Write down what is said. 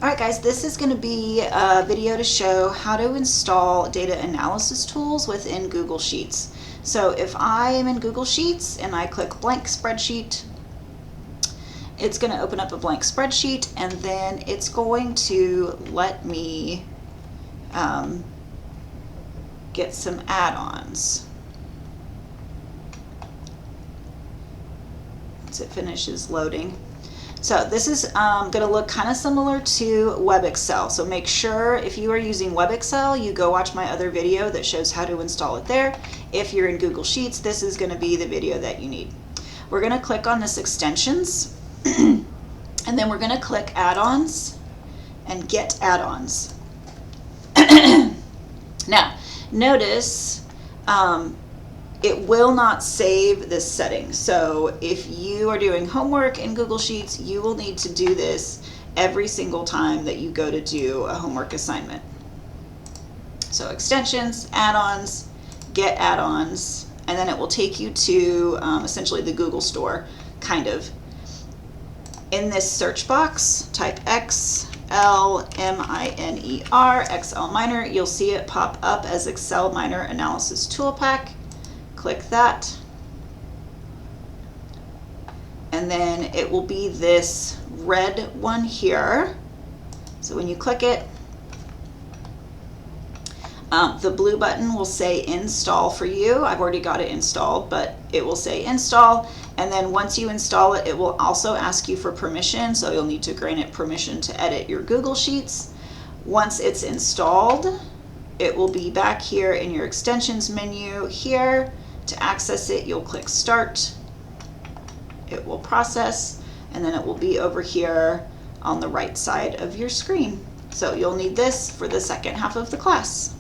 Alright guys, this is going to be a video to show how to install data analysis tools within Google Sheets. So if I am in Google Sheets and I click blank spreadsheet, it's going to open up a blank spreadsheet, and then it's going to let me get some add-ons. Once it finishes loading. So this is going to look kind of similar to Web Excel. So make sure if you are using Web Excel, you go watch my other video that shows how to install it there. If you're in Google Sheets, this is going to be the video that you need. We're going to click on this extensions, and then we're going to click add-ons and get add-ons. Now, notice it will not save this setting. So if you are doing homework in Google Sheets, you will need to do this every single time that you go to do a homework assignment. So extensions, add-ons, get add-ons, and then it will take you to essentially the Google store, kind of. In this search box, type XLMINER, Excel Miner. You'll see it pop up as Excel Miner Analysis Tool Pack. Click that, and then it will be this red one here. So when you click it, the blue button will say install for you. I've already got it installed, but it will say install, and then once you install it, it will also ask you for permission, so you'll need to grant it permission to edit your Google Sheets. Once it's installed, it will be back here in your extensions menu here. To access it, you'll click start. It will process, and then it will be over here on the right side of your screen. So you'll need this for the second half of the class.